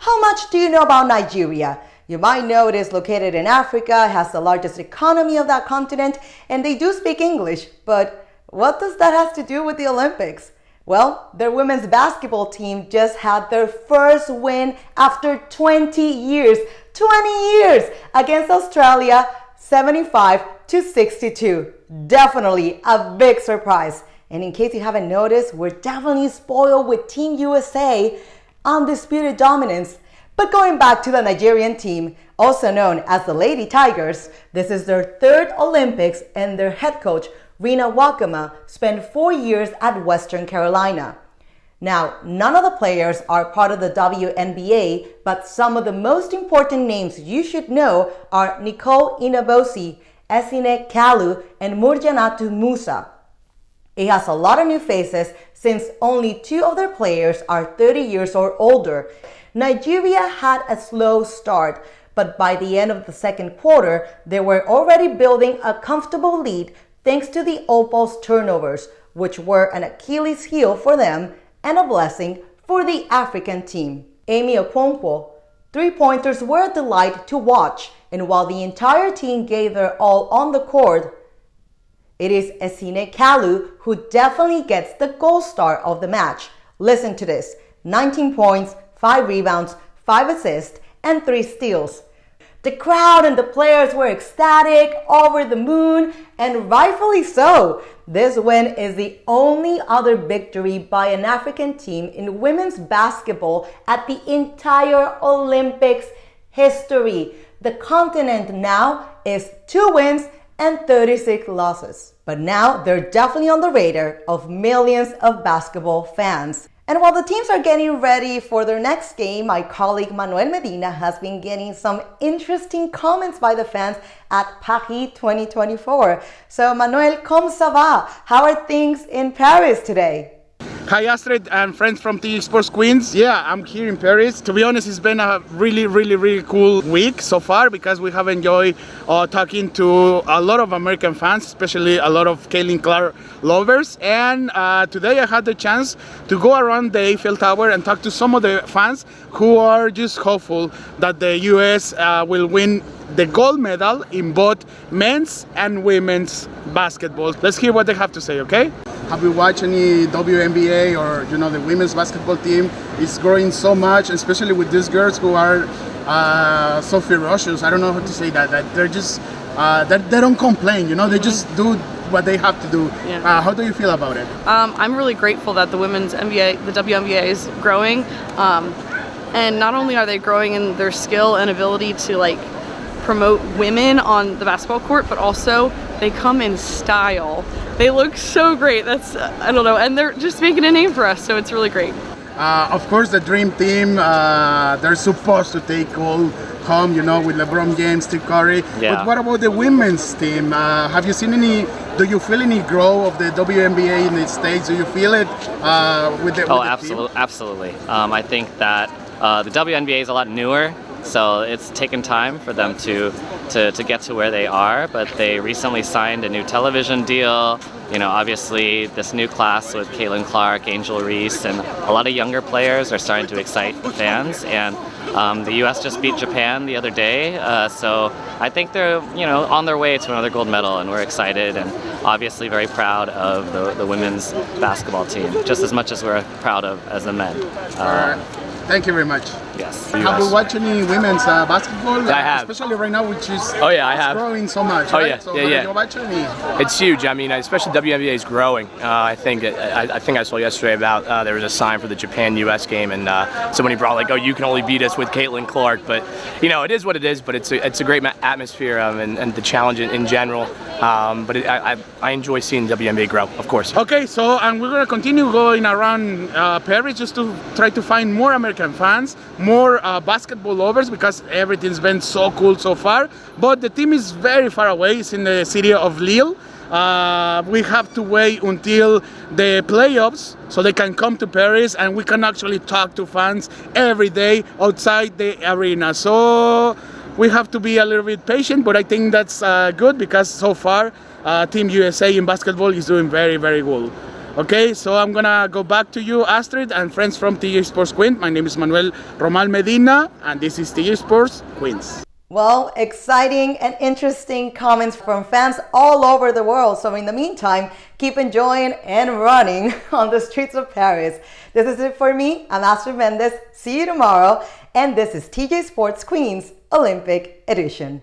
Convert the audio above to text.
How much do you know about Nigeria? You might know it is located in Africa, has the largest economy of that continent, and they do speak English. But what does that have to do with the Olympics? Well, their women's basketball team just had their first win after 20 years. 20 years against Australia, 75-62. Definitely a big surprise. And in case you haven't noticed, we're definitely spoiled with Team USA undisputed dominance. But going back to the Nigerian team, also known as the Lady Tigers, this is their third Olympics, and their head coach, Rina Wakama, spent 4 years at Western Carolina. Now, none of the players are part of the WNBA, but some of the most important names you should know are Nicole Inabosi, Esine Kalu, and Murjanatu Musa. It has a lot of new faces since only 2 of their players are 30 years or older. Nigeria had a slow start, but by the end of the second quarter, they were already building a comfortable lead thanks to the Opals turnovers, which were an Achilles heel for them and a blessing for the African team. Amy Okonkwo, 3-pointers were a delight to watch, and while the entire team gave their all on the court, it is Esine Kalu who definitely gets the gold star of the match. Listen to this: 19 points, 5 rebounds, 5 assists, and 3 steals. The crowd and the players were ecstatic, over the moon, and rightfully so. This win is the only other victory by an African team in women's basketball at the entire Olympics history. The continent now is 2 wins and 36 losses. But now they're definitely on the radar of millions of basketball fans. And while the teams are getting ready for their next game, my colleague Manuel Medina has been getting some interesting comments by the fans at Paris 2024. So Manuel, comment ça va? How are things in Paris today? Hi Astrid and friends from TG Sports Queens. Yeah, I'm here in Paris. To be honest, it's been a really cool week so far because we have enjoyed talking to a lot of American fans, especially a lot of Caitlin Clark lovers. And today I had the chance to go around the Eiffel Tower and talk to some of the fans who are just hopeful that the US will win the gold medal in both men's and women's basketball. Let's hear what they have to say, okay? Have you watched any WNBA or the women's basketball team is growing so much, especially with these girls who are so ferocious. I don't know how to say that they're just they don't complain, they just do what they have to do. Yeah. How do you feel about it? I'm really grateful that the women's NBA, the WNBA, is growing, and not only are they growing in their skill and ability to promote women on the basketball court, but also they come in style. They look so great. That's, I don't know, and they're just making a name for us, so it's really great. Of course, the dream team, they're supposed to take all home, with LeBron James, Steve Curry. Yeah. But what about the women's team? Have you seen do you feel any growth of the WNBA in the States? Do you feel it with the absolutely. I think that the WNBA is a lot newer, so it's taken time for them to get to where they are, but they recently signed a new television deal. Obviously this new class with Caitlin Clark, Angel Reese, and a lot of younger players are starting to excite the fans. And the U.S. just beat Japan the other day, so I think they're on their way to another gold medal, and we're excited and obviously very proud of the women's basketball team, just as much as we're proud of as the men. Thank you very much. Yes. Have you watched any women's basketball? I have. Especially right now, which is I have. growing so much. Oh right? yeah, So yeah. You watch any? It's huge. I mean, especially WNBA is growing. I think I saw yesterday about there was a sign for the Japan-US game, and somebody brought you can only beat us with Caitlin Clark. But it is what it is. But it's a great atmosphere and the challenge in general. But I enjoy seeing WNBA grow, of course. Okay, so and we're gonna continue going around Paris just to try to find more American fans, more basketball lovers, because everything's been so cool so far. But the team is very far away. It's in the city of Lille. We have to wait until the playoffs so they can come to Paris, and we can actually talk to fans every day outside the arena. So we have to be a little bit patient, but I think that's good because so far Team USA in basketball is doing very well. Okay, so I'm gonna go back to you, Astrid, and friends from TJ Sports Queens. My name is Manuel Romal Medina, and this is TJ Sports Queens. Well, exciting and interesting comments from fans all over the world. So in the meantime, keep enjoying and running on the streets of Paris. This is it for me. I'm Astrid Mendez. See you tomorrow. And this is TJ Sports Queens Olympic Edition.